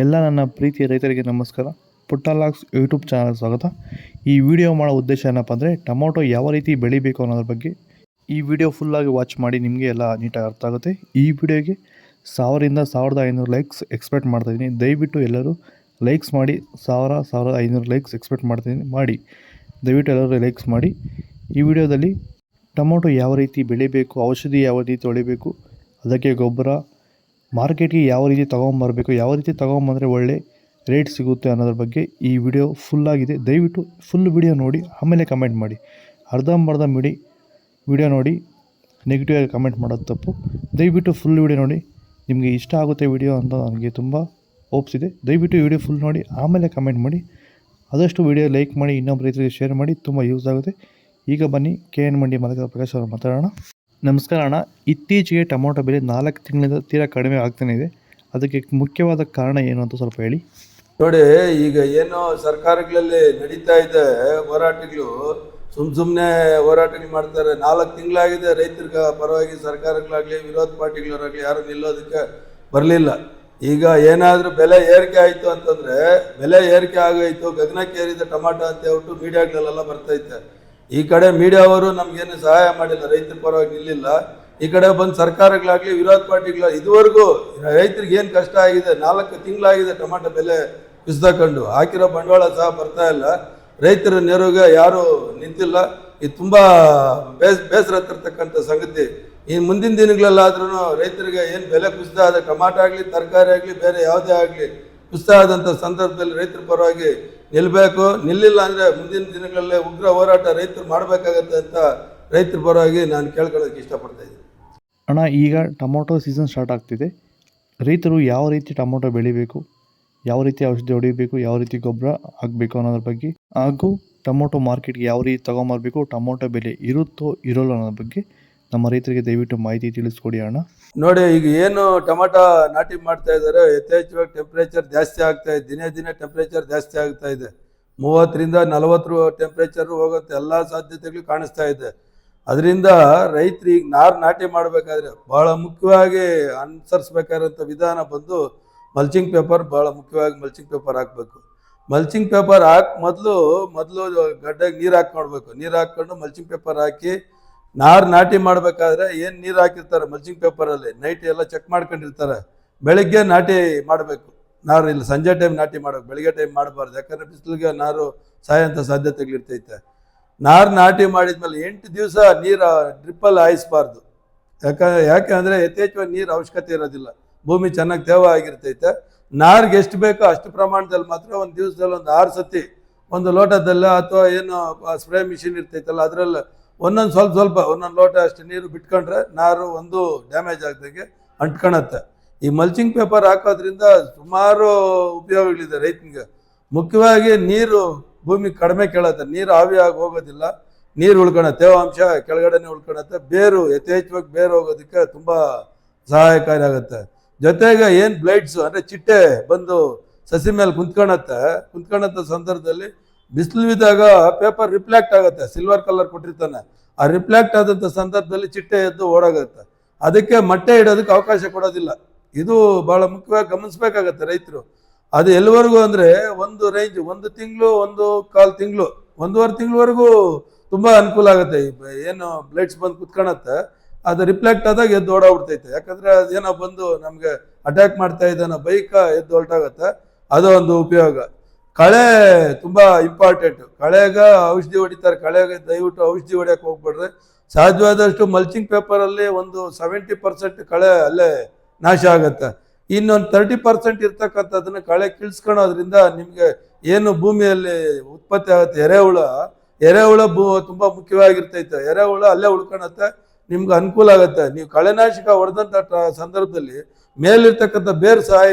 ಎಲ್ಲ ನನ್ನ ಪ್ರೀತಿಯ ರೈತರಿಗೆ ನಮಸ್ಕಾರ. ಪುಟ್ಟಲಾಕ್ಸ್ ಯೂಟ್ಯೂಬ್ ಚಾನಲ್ ಸ್ವಾಗತ. ಈ ವಿಡಿಯೋ ಮಾಡೋ ಉದ್ದೇಶ ಏನಪ್ಪ ಅಂದರೆ ಟೊಮೊಟೊ ಯಾವ ರೀತಿ ಬೆಳಿಬೇಕು ಅನ್ನೋದ್ರ ಬಗ್ಗೆ. ಈ ವಿಡಿಯೋ ಫುಲ್ಲಾಗಿ ವಾಚ್ ಮಾಡಿ, ನಿಮಗೆ ಎಲ್ಲ ನೀಟಾಗಿ ಅರ್ಥ ಆಗುತ್ತೆ. ಈ ವಿಡಿಯೋಗೆ 1000ರಿಂದ 1500 ಲೈಕ್ಸ್ ಎಕ್ಸ್ಪೆಕ್ಟ್ ಮಾಡ್ತಾಯಿದ್ದೀನಿ. ದಯವಿಟ್ಟು ಎಲ್ಲರೂ ಲೈಕ್ಸ್ ಮಾಡಿ. 1500 ಲೈಕ್ಸ್ ಎಕ್ಸ್ಪೆಕ್ಟ್ ಮಾಡ್ತಾಯಿದ್ದೀನಿ. ಮಾಡಿ, ದಯವಿಟ್ಟು ಎಲ್ಲರೂ ಲೈಕ್ಸ್ ಮಾಡಿ. ಈ ವಿಡಿಯೋದಲ್ಲಿ ಟೊಮೊಟೊ ಯಾವ ರೀತಿ ಬೆಳಿಬೇಕು, ಔಷಧಿ ಯಾವ ರೀತಿ ಹೊಡಿಬೇಕು, ಅದಕ್ಕೆ ಗೊಬ್ಬರ, ಮಾರ್ಕೆಟ್ಗೆ ಯಾವ ರೀತಿ ತೊಗೊಂಬರಬೇಕು, ಯಾವ ರೀತಿ ತೊಗೊಂಬಂದರೆ ಒಳ್ಳೆ ರೇಟ್ ಸಿಗುತ್ತೆ ಅನ್ನೋದ್ರ ಬಗ್ಗೆ ಈ ವಿಡಿಯೋ ಫುಲ್ಲಾಗಿದೆ. ದಯವಿಟ್ಟು ಫುಲ್ ವಿಡಿಯೋ ನೋಡಿ, ಆಮೇಲೆ ಕಮೆಂಟ್ ಮಾಡಿ. ಅರ್ಧಂಬರ್ಧ ವಿಡಿಯೋ ನೋಡಿ ನೆಗೆಟಿವ್ ಆಗಿ ಕಮೆಂಟ್ ಮಾಡೋದು ತಪ್ಪು. ದಯವಿಟ್ಟು ಫುಲ್ ವಿಡಿಯೋ ನೋಡಿ. ನಿಮಗೆ ಇಷ್ಟ ಆಗುತ್ತೆ ವಿಡಿಯೋ ಅಂತ ನನಗೆ ತುಂಬ ಹೋಪ್ಸ್ ಇದೆ. ದಯವಿಟ್ಟು ವಿಡಿಯೋ ಫುಲ್ ನೋಡಿ, ಆಮೇಲೆ ಕಮೆಂಟ್ ಮಾಡಿ. ಆದಷ್ಟು ವಿಡಿಯೋ ಲೈಕ್ ಮಾಡಿ, ಇನ್ನೊಬ್ಬ ರೈತರಿಗೆ ಶೇರ್ ಮಾಡಿ, ತುಂಬ ಯೂಸ್ ಆಗುತ್ತೆ. ಈಗ ಬನ್ನಿ KN ಮಂಡಿ ಮಾಲಕ ಪ್ರಕಾಶ್ ಅವರು ಮಾತಾಡೋಣ. ನಮಸ್ಕಾರ ಅಣ್ಣ. ಇತ್ತೀಚೆಗೆ ಟೊಮೊಟೊ ಬೆಲೆ 4 ತಿಂಗಳಿಂದ ತೀರಾ ಕಡಿಮೆ ಆಗ್ತಾನೆ ಇದೆ. ಅದಕ್ಕೆ ಮುಖ್ಯವಾದ ಕಾರಣ ಏನು ಅಂತ ಸ್ವಲ್ಪ ಹೇಳಿ. ನೋಡಿ, ಈಗ ಏನು ಸರ್ಕಾರಗಳಲ್ಲಿ ನಡೀತಾ ಇದೆ ಹೋರಾಟಗಳು, ಸುಮ್ಮನೆ ಹೋರಾಟಗಳು ಮಾಡ್ತಾರೆ. 4 ತಿಂಗಳಾಗಿದೆ ರೈತರ ಪರವಾಗಿ ಸರ್ಕಾರಗಳಾಗಲಿ ವಿರೋಧ ಪಾರ್ಟಿಗಳವರಾಗಲಿ ಯಾರು ನಿಲ್ಲೋದಕ್ಕೆ ಬರಲಿಲ್ಲ. ಈಗ ಏನಾದರೂ ಬೆಲೆ ಏರಿಕೆ ಆಯಿತು ಅಂತಂದರೆ, ಬೆಲೆ ಏರಿಕೆ ಆಗೋಯ್ತು, ಗಗನಕ್ಕೆ ಏರಿದ ಟೊಮಾಟೊ ಅಂತ ಹೇಳ್ಬಿಟ್ಟು ಮೀಡಿಯಾಗಳೆಲ್ಲ ಬರ್ತೈತೆ. ಈ ಕಡೆ ಮೀಡಿಯಾವರು ನಮಗೇನು ಸಹಾಯ ಮಾಡಿಲ್ಲ, ರೈತರ ಪರವಾಗಿ ನಿಲ್ಲಿಲ್ಲ. ಈ ಕಡೆ ಬಂದು ಸರ್ಕಾರಗಳಾಗಲಿ ವಿರೋಧ ಪಾರ್ಟಿಗಳ ಇದುವರೆಗೂ ರೈತರಿಗೆ ಏನು ಕಷ್ಟ ಆಗಿದೆ, 4 ತಿಂಗಳಾಗಿದೆ ಟೊಮಾಟೊ ಬೆಲೆ ಕುಸಿತಕೊಂಡು, ಹಾಕಿರೋ ಬಂಡವಾಳ ಸಹ ಬರ್ತಾ ಇಲ್ಲ. ರೈತರ ನೆರವಿಗೆ ಯಾರು ನಿಂತಿಲ್ಲ. ಇದು ತುಂಬ ಬೇಸರ ತರ್ತಕ್ಕಂಥ ಸಂಗತಿ. ಈ ಮುಂದಿನ ದಿನಗಳಲ್ಲಾದ್ರೂ ರೈತರಿಗೆ ಏನು ಬೆಲೆ ಕುಸಿತ ಆದ, ಟೊಮಾಟೊ ಆಗಲಿ ತರಕಾರಿ ಆಗಲಿ ಬೇರೆ ಯಾವುದೇ ಆಗಲಿ ಕುಸಿತ ಆದಂಥ ಸಂದರ್ಭದಲ್ಲಿ ರೈತರ ಪರವಾಗಿ ನಿಲ್ಲಬೇಕು. ನಿಲ್ಲಿಲ್ಲ ಅಂದರೆ ಮುಂದಿನ ದಿನಗಳಲ್ಲೇ ಉಗ್ರ ಹೋರಾಟ ರೈತರು ಮಾಡಬೇಕಾಗತ್ತೆ ಅಂತ ರೈತರ ಪರವಾಗಿ ನಾನು ಕೇಳ್ಕೊಳ್ಳೋದಕ್ಕೆ ಇಷ್ಟಪಡ್ತಾ ಇದ್ದೀನಿ. ಅಣ್ಣ, ಈಗ ಟೊಮೊಟೊ ಸೀಸನ್ ಸ್ಟಾರ್ಟ್ ಆಗ್ತಿದೆ. ರೈತರು ಯಾವ ರೀತಿ ಟೊಮೊಟೊ ಬೆಳಿಬೇಕು, ಯಾವ ರೀತಿ ಔಷಧಿ ಹೊಡಿಬೇಕು, ಯಾವ ರೀತಿ ಗೊಬ್ಬರ ಹಾಕಬೇಕು ಅನ್ನೋದ್ರ ಬಗ್ಗೆ, ಹಾಗೂ ಟೊಮೊಟೊ ಮಾರ್ಕೆಟ್ಗೆ ಯಾವ ರೀತಿ ತೊಗೊಂಬರ್ಬೇಕು, ಟೊಮೊಟೊ ಬೆಲೆ ಇರುತ್ತೋ ಇರೋಲ್ಲ ಅನ್ನೋದ್ರ ಬಗ್ಗೆ ನಮ್ಮ ರೈತರಿಗೆ ದಯವಿಟ್ಟು ಮಾಹಿತಿ ತಿಳಿಸ್ಕೊಡಿ ಅಣ್ಣ. ನೋಡಿ, ಈಗ ಏನು ಟೊಮಾಟೊ ನಾಟಿ ಮಾಡ್ತಾ ಇದ್ದಾರೆ, ಯಥೇಚ್ಛವಾಗಿ ಟೆಂಪ್ರೇಚರ್ ಜಾಸ್ತಿ ಆಗ್ತಾ ಇದೆ. ದಿನೇ ದಿನೇ ಟೆಂಪ್ರೇಚರ್ ಜಾಸ್ತಿ ಆಗ್ತಾ ಇದೆ. 30ರಿಂದ 40 ಟೆಂಪ್ರೇಚರ್ ಹೋಗೋಂಥ ಎಲ್ಲ ಸಾಧ್ಯತೆಗಳು ಕಾಣಿಸ್ತಾ ಇದೆ. ಅದರಿಂದ ರೈತರು ಈಗ ನಾಟಿ ಮಾಡಬೇಕಾದ್ರೆ ಭಾಳ ಮುಖ್ಯವಾಗಿ ಅನುಸರಿಸ್ಬೇಕಾದಂಥ ವಿಧಾನ ಬಂದು ಮಲ್ಚಿಂಗ್ ಪೇಪರ್. ಭಾಳ ಮುಖ್ಯವಾಗಿ ಮಲ್ಚಿಂಗ್ ಪೇಪರ್ ಹಾಕಬೇಕು. ಮಲ್ಚಿಂಗ್ ಪೇಪರ್ ಮೊದಲು ಗಡ್ಡೆಗೆ ನೀರು ಹಾಕ್ಕೊಳ್ಬೇಕು. ನೀರು ಹಾಕ್ಕೊಂಡು ಮಲ್ಚಿಂಗ್ ಪೇಪರ್ ಹಾಕಿ ನಾಟಿ ಮಾಡಬೇಕಾದ್ರೆ ಏನು ನೀರು ಹಾಕಿರ್ತಾರೆ ಮಲ್ಚಿಂಗ್ ಪೇಪರಲ್ಲಿ, ನೈಟ್ ಎಲ್ಲ ಚೆಕ್ ಮಾಡ್ಕೊಂಡಿರ್ತಾರೆ. ಬೆಳಗ್ಗೆ ನಾಟಿ ಮಾಡಬೇಕು. ನಾರು ಇಲ್ಲ ಸಂಜೆ ಟೈಮ್ ನಾಟಿ ಮಾಡಬೇಕು, ಬೆಳಗ್ಗೆ ಟೈಮ್ ಮಾಡಬಾರ್ದು. ಯಾಕಂದರೆ ಬಿಸಿಲಿಗೆ ನಾರು ಸಾಯೋಂಥ ಸಾಧ್ಯತೆಗಳಿರ್ತೈತೆ. ನಾಟಿ ಮಾಡಿದ್ಮೇಲೆ 8 ದಿವಸ ನೀರು ಡ್ರಿಪ್ಪಲ್ಲಿ ಹಾಯಿಸಬಾರ್ದು. ಯಾಕೆ ಅಂದರೆ ಯಥೇಚ್ಛವಾಗಿ ನೀರು ಅವಶ್ಯಕತೆ ಇರೋದಿಲ್ಲ. ಭೂಮಿ ಚೆನ್ನಾಗಿ ತೇವ ಆಗಿರ್ತೈತೆ. ನಾರಿಗೆ ಎಷ್ಟು ಬೇಕೋ ಅಷ್ಟು ಪ್ರಮಾಣದಲ್ಲಿ ಮಾತ್ರ ಒಂದು ದಿವಸದಲ್ಲಿ ಒಂದು 6 ಸತಿ ಒಂದು ಲೋಟದಲ್ಲ ಅಥವಾ ಏನು ಸ್ಪ್ರೇ ಮಿಷಿನ್ ಇರ್ತೈತಲ್ಲ ಅದರಲ್ಲಿ ಒಂದೊಂದು ಸ್ವಲ್ಪ ಒಂದೊಂದು ಲೋಟ ಅಷ್ಟು ನೀರು ಬಿಟ್ಕೊಂಡ್ರೆ ನಾರು ಒಂದು ಡ್ಯಾಮೇಜ್ ಆಗ್ದಂಗೆ ಅಂಟ್ಕೊಳತ್ತೆ. ಈ ಮಲ್ಚಿಂಗ್ ಪೇಪರ್ ಹಾಕೋದ್ರಿಂದ ಸುಮಾರು ಉಪಯೋಗಗಳಿದೆ ರೈತನಿಗೆ. ಮುಖ್ಯವಾಗಿ ನೀರು ಭೂಮಿ ಕಡಿಮೆ ಕೇಳತ್ತೆ, ನೀರು ಆವಿಯಾಗಿ ಹೋಗೋದಿಲ್ಲ, ನೀರು ಉಳ್ಕೊಳತ್ತೆ, ತೇವಾಂಶ ಕೆಳಗಡೆನೆ ಉಳ್ಕೊಳತ್ತೆ. ಬೇರು ಯಥೇಚ್ಛವಾಗಿ ಬೇರು ಹೋಗೋದಕ್ಕೆ ತುಂಬ ಸಹಾಯಕಾರಿ ಆಗುತ್ತೆ. ಜೊತೆಗೆ ಏನು ಬ್ಲೈಟ್ಸು ಅಂದರೆ ಚಿಟ್ಟೆ ಬಂದು ಸಸಿ ಮೇಲೆ ಕುಂತ್ಕೊಳತ್ತ ಸಂದರ್ಭದಲ್ಲಿ ಬಿಸಿಲು ಬಿದ್ದಾಗ ಪೇಪರ್ ರಿಫ್ಲೆಕ್ಟ್ ಆಗುತ್ತೆ. ಸಿಲ್ವರ್ ಕಲರ್ ಕೊಟ್ಟಿರ್ತಾನೆ, ಆ ರಿಫ್ಲೆಕ್ಟ್ ಆದಂಥ ಸಂದರ್ಭದಲ್ಲಿ ಚಿಟ್ಟೆ ಎದ್ದು ಓಡಾಗುತ್ತೆ. ಅದಕ್ಕೆ ಮೊಟ್ಟೆ ಇಡೋದಕ್ಕೆ ಅವಕಾಶ ಕೊಡೋದಿಲ್ಲ. ಇದು ಭಾಳ ಮುಖ್ಯವಾಗಿ ಗಮನಿಸ್ಬೇಕಾಗತ್ತೆ ರೈತರು. ಅದು ಎಲ್ಲಿವರೆಗೂ ಅಂದರೆ ಒಂದು ರೇಂಜ್ 1 ತಿಂಗಳು, 1.25 ತಿಂಗಳು, 1.5 ತಿಂಗಳವರೆಗೂ ತುಂಬ ಅನುಕೂಲ ಆಗುತ್ತೆ. ಏನು ಬ್ಲೈಟ್ಸ್ ಬಂದು ಕುತ್ಕೊಳತ್ತೆ, ಅದು ರಿಫ್ಲೆಕ್ಟ್ ಆದಾಗ ಎದ್ದು ಓಡಾಡ್ಬಿಡ್ತೈತೆ. ಯಾಕಂದರೆ ಅದೇನೋ ಬಂದು ನಮಗೆ ಅಟ್ಯಾಕ್ ಮಾಡ್ತಾ ಇದ್ದಾನೋ ಬೈಕ್ ಎದ್ದು ಹೊರಟಾಗತ್ತೆ. ಅದು ಒಂದು ಉಪಯೋಗ. ಕಳೆ ತುಂಬ ಇಂಪಾರ್ಟೆಂಟು. ಕಳೆಗೆ ಔಷಧಿ ಹೊಡಿತಾರೆ. ಕಳೆಗೆ ದಯವಿಟ್ಟು ಔಷಧಿ ಹೊಡಿಯೋಕೆ ಹೋಗ್ಬಿಡ್ರೆ. ಸಾಧ್ಯವಾದಷ್ಟು ಮಲ್ಚಿಂಗ್ ಪೇಪರಲ್ಲಿ ಒಂದು 70% ಕಳೆ ಅಲ್ಲೇ ನಾಶ ಆಗುತ್ತೆ. ಇನ್ನೊಂದು 30% ಇರ್ತಕ್ಕಂಥದ್ದನ್ನು ಕಳೆ ಕಿಳಿಸ್ಕೊಳೋದ್ರಿಂದ ನಿಮಗೆ ಏನು ಭೂಮಿಯಲ್ಲಿ ಉತ್ಪತ್ತಿ ಆಗುತ್ತೆ ಎರೆಹುಳ ತುಂಬ ಮುಖ್ಯವಾಗಿರ್ತೈತೆ. ಎರೆಹುಳ ಅಲ್ಲೇ ಉಳ್ಕೊಳತ್ತೆ, ನಿಮ್ಗೆ ಅನುಕೂಲ ಆಗುತ್ತೆ. ನೀವು ಕಳೆನಾಶಕ ಹೊಡೆದಂಥ ಸಂದರ್ಭದಲ್ಲಿ ಮೇಲಿರ್ತಕ್ಕಂಥ ಬೇರು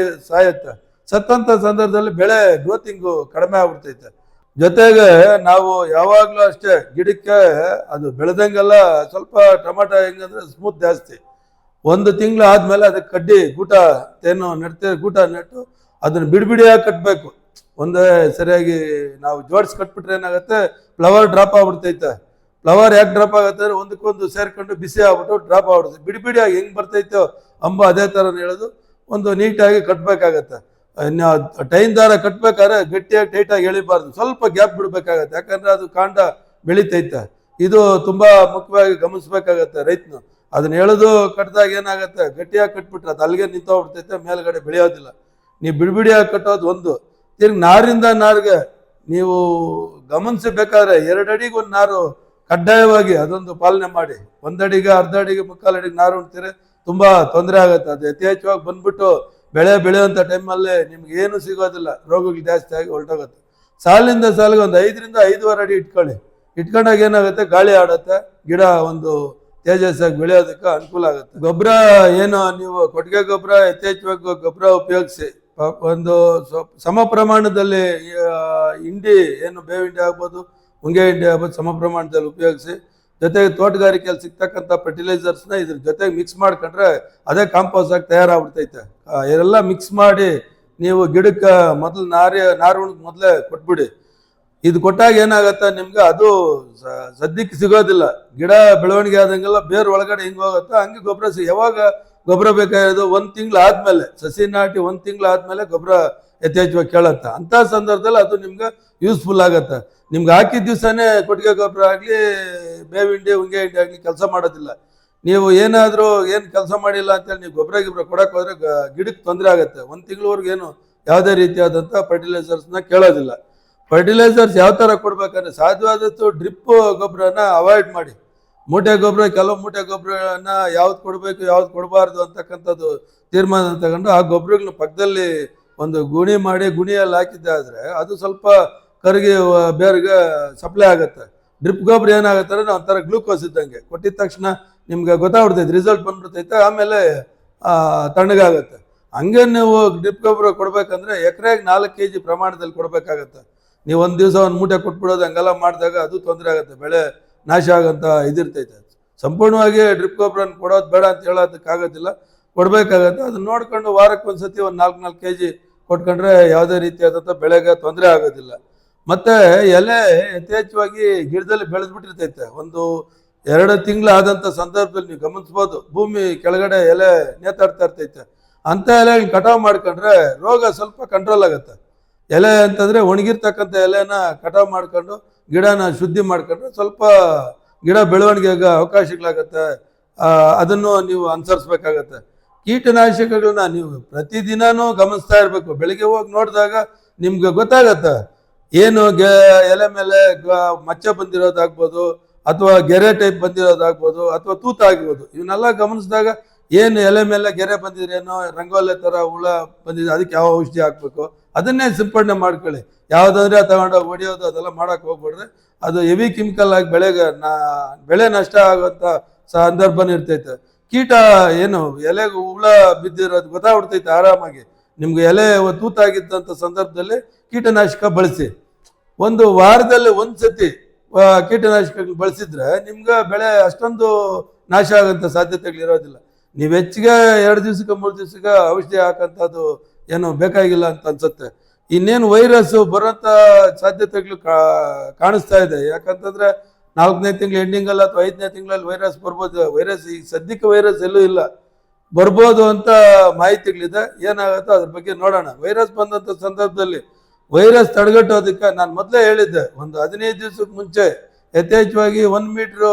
ಸಾಯುತ್ತೆ. ಸತ್ತಂಥ ಸಂದರ್ಭದಲ್ಲಿ ಬೆಳೆ ಗ್ರೋತಿಂಗು ಕಡಿಮೆ ಆಗ್ಬಿಡ್ತೈತೆ. ಜೊತೆಗೆ ನಾವು ಯಾವಾಗಲೂ ಅಷ್ಟೇ ಗಿಡಕ್ಕೆ ಅದು ಬೆಳೆದಂಗೆಲ್ಲ ಸ್ವಲ್ಪ ಟೊಮಾಟೊ ಹೆಂಗಂದ್ರೆ ಸ್ಮೂತ್ ಜಾಸ್ತಿ. 1 ತಿಂಗಳು ಆದಮೇಲೆ ಅದಕ್ಕೆ ಕಡ್ಡಿ ಗೂಟ ನೆಟ್ಟು ಅದನ್ನು ಬಿಡಿಯಾಗಿ ಕಟ್ಟಬೇಕು. ಒಂದೇ ಸರಿಯಾಗಿ ನಾವು ಜೋಡಿಸಿ ಕಟ್ಬಿಟ್ರೆ ಏನಾಗುತ್ತೆ, ಫ್ಲವರ್ ಡ್ರಾಪ್ ಆಗ್ಬಿಡ್ತೈತೆ. ಫ್ಲವರ್ ಯಾಕೆ ಡ್ರಾಪ್ ಆಗುತ್ತೆ ಅಂದರೆ ಒಂದಕ್ಕೊಂದು ಸೇರ್ಕೊಂಡು ಬಿಸಿ ಆಗ್ಬಿಟ್ಟು ಡ್ರಾಪ್ ಆಗ್ಬಿಡುತ್ತೆ. ಬಿಡಿಯಾಗಿ ಹೆಂಗೆ ಬರ್ತೈತೋ ಅಂಬ ಅದೇ ಥರ ಹೇಳೋದು ಒಂದು ನೀಟಾಗಿ ಕಟ್ಟಬೇಕಾಗತ್ತೆ. ಟೈನ್ ದಾರ ಕಟ್ಬೇಕಾದ್ರೆ ಗಟ್ಟಿಯಾಗಿ ಟೈಟಾಗಿ ಎಳಿಬಾರ್ದು, ಸ್ವಲ್ಪ ಗ್ಯಾಪ್ ಬಿಡ್ಬೇಕಾಗತ್ತೆ. ಯಾಕಂದ್ರೆ ಅದು ಕಾಂಡ ಬೆಳಿತೈತೆ. ಇದು ತುಂಬಾ ಮುಖ್ಯವಾಗಿ ಗಮನಿಸ್ಬೇಕಾಗತ್ತೆ ರೈತನು. ಅದನ್ನ ಎಳೆದು ಕಟ್ಟಿದಾಗ ಏನಾಗತ್ತೆ, ಗಟ್ಟಿಯಾಗಿ ಕಟ್ಬಿಟ್ರೆ ಅದು ಅಲ್ಲಿಗೆ ನಿಂತೋಗ್ಬಿಡ್ತೈತೆ, ಮೇಲ್ಗಡೆ ಬೆಳೆಯೋದಿಲ್ಲ. ನೀವು ಬಿಡಿಬಿಡಿಯಾಗಿ ಕಟ್ಟೋದು ಒಂದು. ತಿರ್ಗಿ ನಾರಿಂದ ನಾರಿಗೆ ನೀವು ಗಮನಿಸಬೇಕಾದ್ರೆ 2 ಅಡಿಗೆ ಒಂದು ನಾರು ಕಡ್ಡಾಯವಾಗಿ ಅದೊಂದು ಪಾಲನೆ ಮಾಡಿ. 1 ಅಡಿಗೆ, ಅರ್ಧ ಅಡಿಗೆ, ಮುಕ್ಕಾಲು ಅಡಿಗೆ ನಾರು ಉಣ್ತೀರಿ, ತುಂಬಾ ತೊಂದರೆ ಆಗುತ್ತೆ. ಅದು ಯಥೇಚ್ಛವಾಗಿ ಬಂದ್ಬಿಟ್ಟು ಬೆಳೆಯುವಂಥ ಟೈಮಲ್ಲಿ ನಿಮ್ಗೆ ಏನು ಸಿಗೋದಿಲ್ಲ, ರೋಗಗಳು ಜಾಸ್ತಿ ಆಗಿ ಹೊರಟೋಗುತ್ತೆ. ಸಾಲಿಂದ ಸಾಲಿಗೆ ಒಂದು 5 ರಿಂದ 5.5 ಅಡಿ ಇಟ್ಕೊಂಡಾಗ ಏನಾಗುತ್ತೆ, ಗಾಳಿ ಆಡುತ್ತೆ, ಗಿಡ ಒಂದು ತೇಜಸ್ಸಾಗಿ ಬೆಳೆಯೋದಕ್ಕೆ ಅನುಕೂಲ ಆಗುತ್ತೆ. ಗೊಬ್ಬರ ಏನು ನೀವು ಕೊಟ್ಟಿಗೆ ಗೊಬ್ಬರ ಯಥೇಚ್ಛವಾಗಿ ಗೊಬ್ಬರ ಉಪಯೋಗಿಸಿ. ಒಂದು ಸಮ ಪ್ರಮಾಣದಲ್ಲಿ ಹಿಂಡಿ ಏನು ಬೇವು ಹಿಂಡಿ ಆಗ್ಬೋದು, ಉಂಗೆ ಹಿಂಡಿ ಆಗ್ಬೋದು, ಸಮ ಪ್ರಮಾಣದಲ್ಲಿ ಉಪಯೋಗಿಸಿ. ಜೊತೆಗೆ ತೋಟಗಾರಿಕೆಯಲ್ಲಿ ಸಿಗ್ತಕ್ಕಂಥ ಫರ್ಟಿಲೈಸರ್ಸ್ನ ಇದ್ರ ಜೊತೆಗೆ ಮಿಕ್ಸ್ ಮಾಡ್ಕೊಂಡ್ರೆ ಅದೇ ಕಾಂಪೋಸ್ಟ್ ಆಗಿ ತಯಾರಾಗ್ಬಿಡ್ತೈತೆ. ಇದೆಲ್ಲ ಮಿಕ್ಸ್ ಮಾಡಿ ನೀವು ಗಿಡಕ್ಕೆ ಮೊದಲು ನಾರು ಮೊದಲೇ ಕೊಟ್ಬಿಡಿ. ಇದು ಕೊಟ್ಟಾಗ ಏನಾಗತ್ತೆ, ನಿಮ್ಗೆ ಅದು ಸದ್ಯಕ್ಕೆ ಸಿಗೋದಿಲ್ಲ. ಗಿಡ ಬೆಳವಣಿಗೆ ಆದಂಗೆಲ್ಲ ಬೇರೆ ಒಳಗಡೆ ಹಿಂಗೆ ಹೋಗುತ್ತೆ. ಹಂಗೆ ಗೊಬ್ಬರ ಯಾವಾಗ ಗೊಬ್ಬರ ಬೇಕಾಗಿರೋದು 1 ತಿಂಗಳು ಆದ್ಮೇಲೆ, ಸಸಿ ನಾಟಿ 1 ತಿಂಗಳು ಆದ್ಮೇಲೆ ಗೊಬ್ಬರ ಯಥೇಚ್ಛವಾಗಿ ಕೇಳುತ್ತೆ. ಅಂಥ ಸಂದರ್ಭದಲ್ಲಿ ಅದು ನಿಮ್ಗೆ ಯೂಸ್ಫುಲ್ ಆಗುತ್ತೆ. ನಿಮ್ಗೆ ಹಾಕಿದ ದಿವಸನೇ ಕೊಟ್ಟಿಗೆ ಗೊಬ್ಬರ ಆಗಲಿ, ಬೇವು ಹಿಂಡಿ, ಉಂಗೆ ಹಿಂಡಿ ಆಗಲಿ ಕೆಲಸ ಮಾಡೋದಿಲ್ಲ. ನೀವು ಏನಾದರೂ ಏನು ಕೆಲಸ ಮಾಡಿಲ್ಲ ಅಂತೇಳಿ ನೀವು ಗೊಬ್ಬರ ಕೊಡಕ್ಕೆ ಹೋದ್ರೆ ಗಿಡಕ್ಕೆ ತೊಂದರೆ ಆಗುತ್ತೆ. 1 ತಿಂಗಳವರೆಗೆ ಏನು ಯಾವುದೇ ರೀತಿಯಾದಂಥ ಫರ್ಟಿಲೈಸರ್ಸ್ನ ಕೇಳೋದಿಲ್ಲ. ಫರ್ಟಿಲೈಸರ್ಸ್ ಯಾವ ಥರ ಕೊಡ್ಬೇಕಂದ್ರೆ ಸಾಧ್ಯವಾದಷ್ಟು ಡ್ರಿಪ್ ಗೊಬ್ಬರನ ಅವಾಯ್ಡ್ ಮಾಡಿ. ಮೂಟೆ ಗೊಬ್ಬರ, ಕೆಲವು ಮೂಟೆ ಗೊಬ್ಬರನ ಯಾವ್ದು ಕೊಡಬೇಕು ಯಾವ್ದು ಕೊಡಬಾರ್ದು ಅಂತಕ್ಕಂಥದ್ದು ತೀರ್ಮಾನ ತಗೊಂಡು ಆ ಗೊಬ್ಬರಗಳನ್ನ ಪಕ್ಕದಲ್ಲಿ ಒಂದು ಗುಣಿ ಮಾಡಿ ಗುಣಿಯಲ್ಲಿ ಹಾಕಿದ್ದಾದ್ರೆ ಅದು ಸ್ವಲ್ಪ ಕರಗಿ ಬೇರೆಗೆ ಸಪ್ಲೈ ಆಗುತ್ತೆ. ಡ್ರಿಪ್ ಗೊಬ್ಬರ ಏನಾಗುತ್ತೆ ಅಂದ್ರೆ ಒಂಥರ ಗ್ಲೂಕೋಸ್ ಇದ್ದಂಗೆ, ಕೊಟ್ಟಿದ ತಕ್ಷಣ ನಿಮ್ಗೆ ಗೊತ್ತಾಗ್ಬಿಡ್ತೈತೆ, ರಿಸಲ್ಟ್ ಬಂದ್ಬಿಡ್ತೈತೆ, ಆಮೇಲೆ ತಣ್ಣಗಾಗುತ್ತೆ. ಹಂಗೆ ನೀವು ಡ್ರಿಪ್ ಗೊಬ್ಬರ ಕೊಡ್ಬೇಕಂದ್ರೆ ಎಕರೆಗೆ 4 kg ಪ್ರಮಾಣದಲ್ಲಿ ಕೊಡಬೇಕಾಗತ್ತೆ. ನೀವು ಒಂದು ದಿವಸ ಒಂದು ಮೂಟೆ ಕೊಟ್ಬಿಡೋದು ಹಂಗೆಲ್ಲ ಮಾಡಿದಾಗ ಅದು ತೊಂದರೆ ಆಗುತ್ತೆ, ಬೆಳೆ ನಾಶ ಆಗೋಂಥ ಇದಿರ್ತೈತೆ. ಸಂಪೂರ್ಣವಾಗಿ ಡ್ರಿಪ್ ಗೊಬ್ಬರನ ಕೊಡೋದು ಬೇಡ ಅಂತ ಹೇಳೋದಕ್ಕಾಗೋದಿಲ್ಲ, ಕೊಡಬೇಕಾಗತ್ತೆ. ಅದನ್ನ ನೋಡ್ಕೊಂಡು ವಾರಕ್ಕೆ ಒಂದ್ಸತಿ ಒಂದು 4 kg ಕೊಟ್ಕೊಂಡ್ರೆ ಯಾವುದೇ ರೀತಿಯಾದಂಥ ಬೆಳೆಗೆ ತೊಂದರೆ ಆಗೋದಿಲ್ಲ. ಮತ್ತೆ ಎಲೆ ಯಥೇಚ್ಛವಾಗಿ ಗಿಡದಲ್ಲಿ ಬೆಳೆದ್ಬಿಟ್ಟಿರ್ತೈತೆ. ಒಂದು 2 ತಿಂಗಳು ಆದಂಥ ಸಂದರ್ಭದಲ್ಲಿ ನೀವು ಗಮನಿಸ್ಬೋದು, ಭೂಮಿ ಕೆಳಗಡೆ ಎಲೆ ನೇತಾಡ್ತಾ ಇರ್ತೈತೆ. ಅಂಥ ಎಲೆ ಕಟಾವು ಮಾಡ್ಕೊಂಡ್ರೆ ರೋಗ ಸ್ವಲ್ಪ ಕಂಟ್ರೋಲ್ ಆಗುತ್ತೆ. ಎಲೆ ಅಂತಂದರೆ ಒಣಗಿರ್ತಕ್ಕಂಥ ಎಲೆನ ಕಟಾವು ಮಾಡ್ಕೊಂಡು ಗಿಡನ ಶುದ್ಧಿ ಮಾಡ್ಕೊಂಡ್ರೆ ಸ್ವಲ್ಪ ಗಿಡ ಬೆಳವಣಿಗೆಗೆ ಅವಕಾಶಗಳಾಗತ್ತೆ. ಅದನ್ನು ನೀವು ಅನುಸರಿಸ್ಬೇಕಾಗತ್ತೆ. ಕೀಟನಾಶಕಗಳನ್ನ ನೀವು ಪ್ರತಿದಿನನೂ ಗಮನಿಸ್ತಾ ಇರಬೇಕು. ಬೆಳಿಗ್ಗೆ ಹೋಗಿ ನೋಡಿದಾಗ ನಿಮ್ಗೆ ಗೊತ್ತಾಗತ್ತೆ, ಏನು ಎಲೆ ಮೇಲೆ ಮಚ್ಚೆ ಬಂದಿರೋದಾಗ್ಬೋದು, ಅಥವಾ ಗೆರೆ ಟೈಪ್ ಬಂದಿರೋದಾಗ್ಬೋದು, ಅಥವಾ ತೂತ ಆಗ್ಬೋದು. ಇವನ್ನೆಲ್ಲ ಗಮನಿಸಿದಾಗ ಏನು ಎಲೆ ಮೇಲೆ ಗೆರೆ ಬಂದಿದ್ರೇನೋ, ರಂಗೋಲೆ ಥರ ಹುಳ ಬಂದಿದೆ, ಅದಕ್ಕೆ ಯಾವ ಔಷಧಿ ಹಾಕ್ಬೇಕು ಅದನ್ನೇ ಸಿಂಪಡಣೆ ಮಾಡ್ಕೊಳ್ಳಿ. ಯಾವುದಂದ್ರೆ ತಗೊಂಡೋಗಿ ಹೊಡಿಯೋದು ಅದೆಲ್ಲ ಮಾಡೋಕೆ ಹೋಗ್ಬಿಡ್ರೆ ಅದು ಹೆವಿ ಕೆಮಿಕಲ್ ಆಗಿ ಬೆಳೆ ನಷ್ಟ ಆಗುವಂಥ ಸಂದರ್ಭನೂ ಇರ್ತೈತೆ. ಕೀಟ ಏನು ಎಲೆಗೆ ಹುಳ ಬಿದ್ದಿರೋದು ಗೊತ್ತಾಗ್ಬಿಡ್ತೈತೆ ಆರಾಮಾಗಿ. ನಿಮ್ಗೆ ಎಲೆ ತೂತಾಗಿದ್ದಂಥ ಸಂದರ್ಭದಲ್ಲಿ ಕೀಟನಾಶಕ ಬಳಸಿ. ಒಂದು ವಾರದಲ್ಲಿ 1 ಸತಿ ಕೀಟನಾಶಕಗಳು ಬಳಸಿದ್ರೆ ನಿಮ್ಗೆ ಬೆಳೆ ಅಷ್ಟೊಂದು ನಾಶ ಆಗೋಂಥ ಸಾಧ್ಯತೆಗಳಿರೋದಿಲ್ಲ. ನೀವು ಹೆಚ್ಚಿಗೆ 2 ದಿವಸಕ್ಕೆ 3 ದಿವಸಕ್ಕೆ ಔಷಧಿ ಹಾಕೋಂಥದ್ದು ಏನು ಬೇಕಾಗಿಲ್ಲ ಅಂತ ಅನ್ಸುತ್ತೆ. ಇನ್ನೇನು ವೈರಸ್ ಬರೋಂಥ ಸಾಧ್ಯತೆಗಳು ಕಾಣಿಸ್ತಾ ಇದೆ. ಯಾಕಂತಂದ್ರೆ 4ನೇ ತಿಂಗಳು ಎಂಡಿಂಗಲ್ಲಿ ಅಥವಾ 5ನೇ ತಿಂಗಳಲ್ಲಿ ವೈರಸ್ ಬರ್ಬೋದು. ವೈರಸ್ ಈಗ ಸದ್ಯಕ್ಕೆ ವೈರಸ್ ಎಲ್ಲೂ ಇಲ್ಲ, ಬರ್ಬೋದು ಅಂತ ಮಾಹಿತಿಗಳಿದೆ. ಏನಾಗುತ್ತೋ ಅದ್ರ ಬಗ್ಗೆ ನೋಡೋಣ. ವೈರಸ್ ಬಂದಂಥ ಸಂದರ್ಭದಲ್ಲಿ ವೈರಸ್ ತಡೆಗಟ್ಟೋದಕ್ಕೆ ನಾನು ಮೊದಲೇ ಹೇಳಿದ್ದೆ, ಒಂದು 15 ದಿವಸಕ್ಕೆ ಮುಂಚೆ ಯಥೇಚ್ಛವಾಗಿ 1 ಮೀಟ್ರು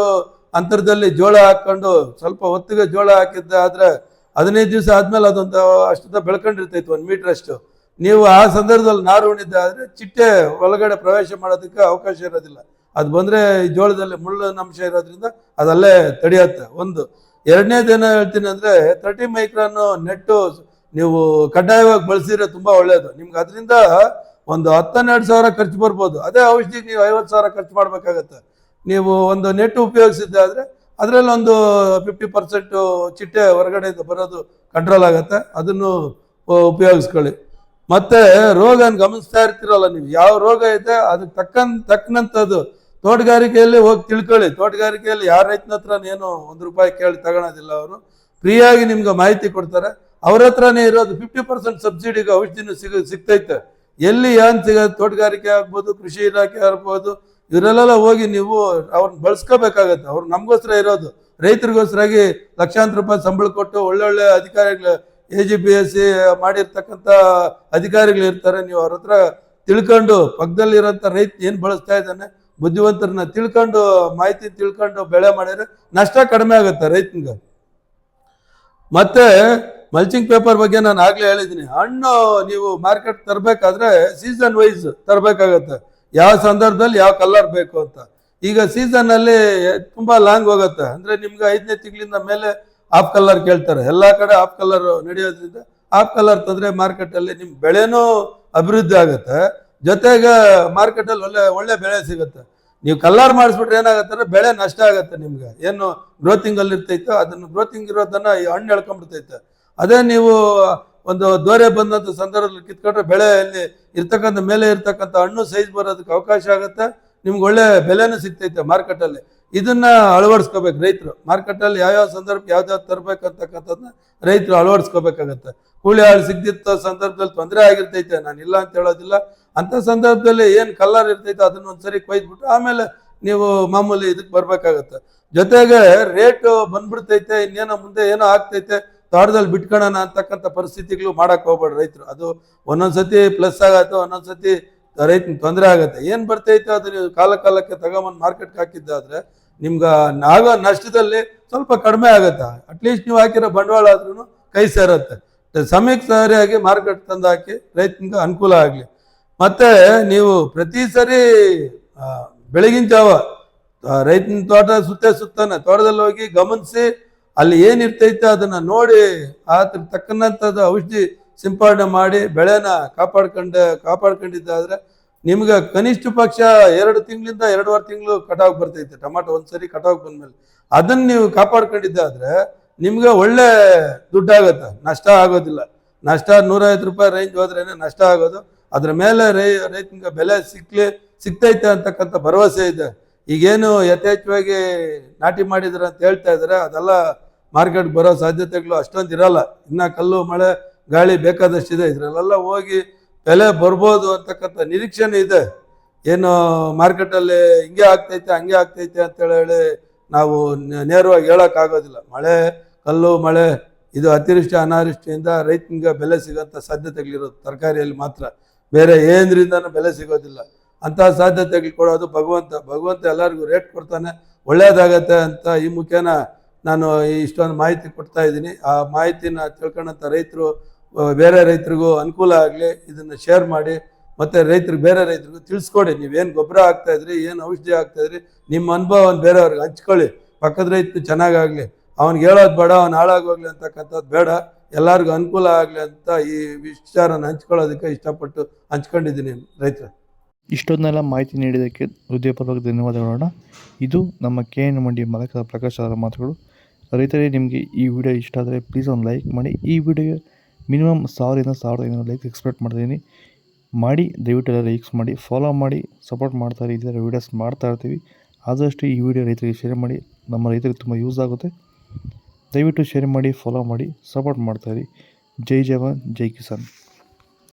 ಅಂತರದಲ್ಲಿ ಜೋಳ ಹಾಕ್ಕೊಂಡು ಸ್ವಲ್ಪ ಹೊತ್ತಿಗೆ ಜೋಳ ಹಾಕಿದ್ದೆ ಆದರೆ 15 ದಿವಸ ಆದ್ಮೇಲೆ ಅದೊಂದು ಅಷ್ಟುದ ಬೆಳ್ಕೊಂಡಿರ್ತೈತೆ 1 ಮೀಟರ್ ಅಷ್ಟು. ನೀವು ಆ ಸಂದರ್ಭದಲ್ಲಿ ನಾರು ಉಣಿದ್ದೆ ಆದರೆ ಚಿಟ್ಟೆ ಒಳಗಡೆ ಪ್ರವೇಶ ಮಾಡೋದಕ್ಕೆ ಅವಕಾಶ ಇರೋದಿಲ್ಲ. ಅದು ಬಂದರೆ ಜೋಳದಲ್ಲಿ ಮುಳ್ಳಿನ ಅಂಶ ಇರೋದ್ರಿಂದ ಅದಲ್ಲೇ ತಡೆಯುತ್ತೆ. ಒಂದು ಎರಡನೇದೇನೋ ಹೇಳ್ತೀನಿ ಅಂದರೆ 30 ಮೈಕ್ರಾನು ನೆಟ್ಟು ನೀವು ಕಡ್ಡಾಯವಾಗಿ ಬಳಸಿದ್ರೆ ತುಂಬ ಒಳ್ಳೆಯದು. ನಿಮ್ಗೆ ಅದರಿಂದ ಒಂದು 10-12 ಸಾವಿರ ಖರ್ಚು ಬರ್ಬೋದು. ಅದೇ ಔಷಧಿಗೆ ನೀವು 50 ಸಾವಿರ ಖರ್ಚು ಮಾಡಬೇಕಾಗತ್ತೆ. ನೀವು ಒಂದು ನೆಟ್ ಉಪಯೋಗಿಸಿದ್ದೆ ಆದರೆ ಅದರಲ್ಲಿ ಒಂದು 50% ಚಿಟ್ಟೆ ಹೊರಗಡೆಯಿಂದ ಬರೋದು ಕಂಟ್ರೋಲ್ ಆಗುತ್ತೆ. ಅದನ್ನು ಉಪಯೋಗಿಸ್ಕೊಳ್ಳಿ. ಮತ್ತೆ ರೋಗನ ಗಮನಿಸ್ತಾ ಇರ್ತೀರಲ್ಲ ನೀವು, ಯಾವ ರೋಗ ಇದೆ ಅದಕ್ಕೆ ತಕ್ಕನಂಥದ್ದು ತೋಟಗಾರಿಕೆಯಲ್ಲಿ ಹೋಗಿ ತಿಳ್ಕೊಳ್ಳಿ. ತೋಟಗಾರಿಕೆಯಲ್ಲಿ ಯಾರ ರೈತನ ಹತ್ರ ಏನು 1 ರೂಪಾಯಿ ಕೇಳಿ ತಗೊಳೋದಿಲ್ಲ. ಅವರು ಫ್ರೀಯಾಗಿ ನಿಮ್ಗೆ ಮಾಹಿತಿ ಕೊಡ್ತಾರೆ. ಅವ್ರ ಹತ್ರನೇ ಇರೋದು 50% ಸಬ್ಸಿಡಿಗೆ ಔಷಧಿನೂ ಸಿಗ್ತೈತೆ. ಎಲ್ಲಿ ಏನು ಸಿಗೋದು, ತೋಟಗಾರಿಕೆ ಆಗ್ಬೋದು, ಕೃಷಿ ಇಲಾಖೆ ಆಗ್ಬೋದು, ಇವರೆಲ್ಲ ಹೋಗಿ ನೀವು ಅವ್ರನ್ನ ಬಳಸ್ಕೋಬೇಕಾಗತ್ತೆ. ಅವ್ರು ನಮಗೋಸ್ಕರ ಇರೋದು, ರೈತರಿಗೋಸ್ಕರಾಗಿ ಲಕ್ಷಾಂತರ ರೂಪಾಯಿ ಸಂಬಳ ಕೊಟ್ಟು ಒಳ್ಳೊಳ್ಳೆ ಅಧಿಕಾರಿಗಳು AGPSC ಮಾಡಿರ್ತಕ್ಕಂಥ ಅಧಿಕಾರಿಗಳು ಇರ್ತಾರೆ. ನೀವು ಅವ್ರ ಹತ್ರ ತಿಳ್ಕೊಂಡು ಪಕ್ಕದಲ್ಲಿರೋಂಥ ರೈತ ಏನು ಬಳಸ್ತಾ ಇದ್ದಾನೆ ಬುದ್ಧಿವಂತರನ್ನ ತಿಳ್ಕೊಂಡು ಮಾಹಿತಿ ತಿಳ್ಕೊಂಡು ಬೆಳೆ ಮಾಡಿದ್ರೆ ನಷ್ಟ ಕಡಿಮೆ ಆಗುತ್ತೆ ರೈತನಿಗೆ. ಮತ್ತೆ ಮಲ್ಚಿಂಗ್ ಪೇಪರ್ ಬಗ್ಗೆ ನಾನು ಆಗ್ಲೇ ಹೇಳಿದ್ದೀನಿ. ಹಣ್ಣು ನೀವು ಮಾರ್ಕೆಟ್ ತರಬೇಕಾದ್ರೆ ಸೀಸನ್ ವೈಸ್ ತರಬೇಕಾಗತ್ತೆ, ಯಾವ ಸಂದರ್ಭದಲ್ಲಿ ಯಾವ ಕಲರ್ ಬೇಕು ಅಂತ. ಈಗ ಸೀಸನ್ ಅಲ್ಲಿ ತುಂಬಾ ಲಾಂಗ್ ಹೋಗುತ್ತೆ, ಅಂದ್ರೆ ನಿಮ್ಗೆ 5ನೇ ತಿಂಗಳಿಂದ ಮೇಲೆ ಆಫ್ ಕಲರ್ ಕೇಳ್ತಾರೆ. ಎಲ್ಲಾ ಕಡೆ ಆಫ್ ಕಲರ್ ನಡೆಯೋದ್ರಿಂದ ಆಫ್ ಕಲರ್ ತಂದ್ರೆ ಮಾರ್ಕೆಟ್ ಅಲ್ಲಿ ನಿಮ್ ಬೆಳೆನೂ ಅಭಿವೃದ್ಧಿ ಆಗುತ್ತೆ, ಜೊತೆಗೆ ಮಾರ್ಕೆಟ್ ಅಲ್ಲಿ ಒಳ್ಳೆ ಬೆಳೆ ಸಿಗುತ್ತೆ. ನೀವು ಕಲರ್ ಮಾಡಿಸ್ಬಿಟ್ರೆ ಏನಾಗುತ್ತೆ ಅಂದ್ರೆ ಬೆಳೆ ನಷ್ಟ ಆಗುತ್ತೆ. ನಿಮ್ಗೆ ಏನು ಗ್ರೋತಿಂಗ್ ಅಲ್ಲಿ ಇರ್ತೈತೋ ಅದನ್ನು ಗ್ರೋತಿಂಗ್ ಇರೋದನ್ನ ಈ ಹಣ್ಣು ಎಳ್ಕೊಂಡ್ಬಿಡ್ತೈತೆ. ಅದೇ ನೀವು ಒಂದು ದೋರೆ ಬಂದಂತ ಸಂದರ್ಭದಲ್ಲಿ ಕಿತ್ಕೊಂಡ್ರೆ ಬೆಳೆಯಲ್ಲಿ ಇರ್ತಕ್ಕಂಥ ಮೇಲೆ ಇರ್ತಕ್ಕಂಥ ಹಣ್ಣು ಸೈಜ್ ಬರೋದಕ್ಕೆ ಅವಕಾಶ ಆಗುತ್ತೆ, ನಿಮ್ಗೆ ಒಳ್ಳೆ ಬೆಲೆನೂ ಸಿಗ್ತೈತೆ ಮಾರ್ಕೆಟ್ ಅಲ್ಲಿ. ಇದನ್ನ ಅಳವಡಿಸ್ಕೋಬೇಕು ರೈತರು. ಮಾರ್ಕೆಟ್ ಅಲ್ಲಿ ಯಾವ್ಯಾವ ಸಂದರ್ಭಕ್ಕೆ ಯಾವ್ದಾವ್ದು ತರಬೇಕಂತಕ್ಕಂಥದ್ದನ್ನ ರೈತರು ಅಳವಡಿಸ್ಕೋಬೇಕಾಗತ್ತೆ. ಕೂಲಿ ಆಳು ಸಿಗ್ದಿತ್ತ ಸಂದರ್ಭದಲ್ಲಿ ತೊಂದರೆ ಆಗಿರ್ತೈತೆ, ನಾನು ಇಲ್ಲ ಅಂತ ಹೇಳೋದಿಲ್ಲ. ಅಂತ ಸಂದರ್ಭದಲ್ಲಿ ಏನ್ ಕಲರ್ ಇರ್ತೈತೆ ಅದನ್ನ ಒಂದ್ಸರಿ ಕೊಯ್ದ್ಬಿಟ್ಟು ಆಮೇಲೆ ನೀವು ಮಾಮೂಲಿ ಇದಕ್ಕೆ ಬರ್ಬೇಕಾಗತ್ತೆ. ಜೊತೆಗೆ ರೇಟ್ ಬಂದ್ಬಿಡ್ತೈತೆ, ಇನ್ನೇನೋ ಮುಂದೆ ಏನೋ ಆಗ್ತೈತೆ, ತೋಟದಲ್ಲಿ ಬಿಟ್ಕೊಳ್ಳೋಣ ಅಂತಕ್ಕಂಥ ಪರಿಸ್ಥಿತಿಗಳು ಮಾಡಕ್ ಹೋಗ್ಬೇಡ್ರಿ ರೈತರು. ಅದು ಒಂದೊಂದ್ಸತಿ ಪ್ಲಸ್ ಆಗತ್ತೆ, ಒಂದೊಂದ್ಸತಿ ರೈತನ ತೊಂದರೆ ಆಗತ್ತೆ. ಏನ್ ಬರ್ತೈತೆ ಅದು ನೀವು ಕಾಲಕ್ಕೆ ತಗೊಂಬಂದು ಮಾರ್ಕೆಟ್ಗೆ ಹಾಕಿದ್ದಾದ್ರೆ ನಿಮ್ಗೆ ಆಗೋ ನಷ್ಟದಲ್ಲಿ ಸ್ವಲ್ಪ ಕಡಿಮೆ ಆಗತ್ತೆ. ಅಟ್ಲೀಸ್ಟ್ ನೀವು ಹಾಕಿರೋ ಬಂಡವಾಳ ಆದ್ರೂ ಕೈ ಸೇರತ್ತೆ. ಸಮಯಕ್ಕೆ ಸರಿಯಾಗಿ ಮಾರ್ಕೆಟ್ ತಂದು ಹಾಕಿ ರೈತನಿಗೆ ಅನುಕೂಲ ಆಗಲಿ. ಮತ್ತೆ ನೀವು ಪ್ರತಿ ಸರಿ ಬೆಳಗಿನ ಜಾವ ರೈತನ ತೋಟ ಸುತ್ತಾನೆ, ತೋಟದಲ್ಲಿ ಹೋಗಿ ಗಮನಿಸಿ ಅಲ್ಲಿ ಏನಿರ್ತೈತೆ ಅದನ್ನ ನೋಡಿ ಅದ್ರ ತಕ್ಕನಂಥದ ಔಷಧಿ ಸಿಂಪಡಣೆ ಮಾಡಿ ಬೆಳೆನ ಕಾಪಾಡ್ಕೊಂಡಿದ್ದಾದ್ರೆ ನಿಮ್ಗೆ ಕನಿಷ್ಠ ಪಕ್ಷ 2 ತಿಂಗಳಿಂದ 2.5 ತಿಂಗಳು ಕಟಾವ್ ಬರ್ತೈತೆ. ಟೊಮಾಟೊ ಒಂದ್ಸರಿ ಕಟಾವ್ ಬಂದ್ಮೇಲೆ ಅದನ್ನ ನೀವು ಕಾಪಾಡ್ಕೊಂಡಿದ್ದಾದ್ರೆ ನಿಮ್ಗೆ ಒಳ್ಳೆ ದುಡ್ಡಾಗತ್ತೆ, ನಷ್ಟ ಆಗೋದಿಲ್ಲ. ನಷ್ಟ 150 ರೂಪಾಯಿ ರೇಂಜ್ ಹೋದ್ರೇನೆ ನಷ್ಟ ಆಗೋದು. ಅದ್ರ ಮೇಲೆ ರೈತನಿಗೆ ಬೆಲೆ ಸಿಗ್ತೈತೆ ಅಂತಕ್ಕಂಥ ಭರವಸೆ ಇದೆ. ಈಗೇನು ಯಥೇಚ್ಛವಾಗಿ ನಾಟಿ ಮಾಡಿದ್ರ ಅಂತ ಹೇಳ್ತಾ ಇದಾರೆ, ಅದೆಲ್ಲ ಮಾರ್ಕೆಟ್ ಬರೋ ಸಾಧ್ಯತೆಗಳು ಅಷ್ಟೊಂದು ಇರಲ್ಲ. ಇನ್ನ ಕಲ್ಲು ಮಳೆ ಗಾಳಿ ಬೇಕಾದಷ್ಟಿದೆ, ಇದ್ರಲ್ಲೆಲ್ಲ ಹೋಗಿ ಬೆಲೆ ಬರ್ಬೋದು ಅಂತಕ್ಕಂಥ ನಿರೀಕ್ಷೆನೇ ಇದೆ. ಏನು ಮಾರ್ಕೆಟಲ್ಲಿ ಹಿಂಗೆ ಆಗ್ತೈತೆ ಹಂಗೆ ಆಗ್ತೈತೆ ಅಂತ ಹೇಳಿ ನಾವು ನೇರವಾಗಿ ಹೇಳಕ್ ಆಗೋದಿಲ್ಲ. ಕಲ್ಲು ಮಳೆ ಇದು ಅತಿವೃಷ್ಟಿ ಅನಾವೃಷ್ಟಿಯಿಂದ ರೈತನಿಗೆ ಬೆಲೆ ಸಿಗೋಂಥ ಸಾಧ್ಯತೆಗಳಿರೋದು ತರಕಾರಿಯಲ್ಲಿ ಮಾತ್ರ, ಬೇರೆ ಏನರಿಂದನೂ ಬೆಲೆ ಸಿಗೋದಿಲ್ಲ. ಅಂತಹ ಸಾಧ್ಯತೆಗಳು ಕೊಡೋದು ಭಗವಂತ ಎಲ್ಲರಿಗೂ ರೇಟ್ ಕೊಡ್ತಾನೆ, ಒಳ್ಳೇದಾಗತ್ತೆ ಅಂತ ಈ ಮುಖೇನ ನಾನು ಇಷ್ಟೊಂದು ಮಾಹಿತಿ ಕೊಡ್ತಾ ಇದ್ದೀನಿ. ಆ ಮಾಹಿತಿನ ತಿಳ್ಕೊಂಡಂಥ ರೈತರು ಬೇರೆ ರೈತರಿಗೂ ಅನುಕೂಲ ಆಗಲಿ, ಇದನ್ನು ಶೇರ್ ಮಾಡಿ. ಮತ್ತು ಬೇರೆ ರೈತರಿಗೂ ತಿಳಿಸ್ಕೊಡಿ, ನೀವೇನು ಗೊಬ್ಬರ ಹಾಕ್ತಾ ಇದ್ರಿ, ಏನು ಔಷಧಿ ಹಾಕ್ತಾ ಇದ್ರಿ, ನಿಮ್ಮ ಅನುಭವವನ್ನು ಬೇರೆಯವ್ರಿಗೆ ಹಂಚ್ಕೊಳ್ಳಿ. ಪಕ್ಕದ ರೈತರು ಚೆನ್ನಾಗಾಗಲಿ, ಅವ್ನಿಗೆ ಹೇಳೋದು ಬೇಡ, ಅವ್ನು ಹಾಳಾಗೋಗ್ಲಿ ಅಂತಕ್ಕಂಥದ್ದು ಬೇಡ, ಎಲ್ಲರಿಗೂ ಅನುಕೂಲ ಆಗಲಿ ಅಂತ ಈ ವಿಚಾರನ ಹಂಚ್ಕೊಳ್ಳೋದಕ್ಕೆ ಇಷ್ಟಪಟ್ಟು ಹಂಚ್ಕೊಂಡಿದ್ದೀನಿ ರೈತರು. ಇಷ್ಟೊಂದೆಲ್ಲ ಮಾಹಿತಿ ನೀಡಿದ್ದಕ್ಕೆ ಹೃದಯಪೂರ್ವಕ ಧನ್ಯವಾದಗಳೋಣ. ಇದು ನಮ್ಮ KN ಮಂಡಿ ಮಾಲಕ ಪ್ರಕಾಶ್ ಅವರ ಮಾತುಗಳು. ರೈತರೇ, ನಿಮಗೆ ಈ ವಿಡಿಯೋ ಇಷ್ಟ ಆದರೆ ಪ್ಲೀಸ್ ಒಂದು ಲೈಕ್ ಮಾಡಿ. ಈ ವಿಡಿಯೋಗೆ ಮಿನಿಮಮ್ 1000ರಿಂದ 1500 ಲೈಕ್ ಎಕ್ಸ್ಪೆಕ್ಟ್ ಮಾಡ್ತಾಯಿದ್ದೀನಿ. ಮಾಡಿ ದಯವಿಟ್ಟು ಎಲ್ಲ ಲೈಕ್ಸ್ ಮಾಡಿ, ಫಾಲೋ ಮಾಡಿ, ಸಪೋರ್ಟ್ ಮಾಡ್ತಾರೆ. ಇದರ ವೀಡಿಯೋಸ್ ಮಾಡ್ತಾ ಇರ್ತೀವಿ. ಆದಷ್ಟು ಈ ವಿಡಿಯೋ ರೈತರಿಗೆ ಶೇರ್ ಮಾಡಿ, ನಮ್ಮ ರೈತರಿಗೆ ತುಂಬ ಯೂಸ್ ಆಗುತ್ತೆ. ದಯವಿಟ್ಟು ಶೇರ್ ಮಾಡಿ, ಫಾಲೋ ಮಾಡಿ, ಸಪೋರ್ಟ್ ಮಾಡ್ತಾಯಿರಿ. ಜೈ ಜವಾನ್, ಜೈ ಕಿಸಾನ್.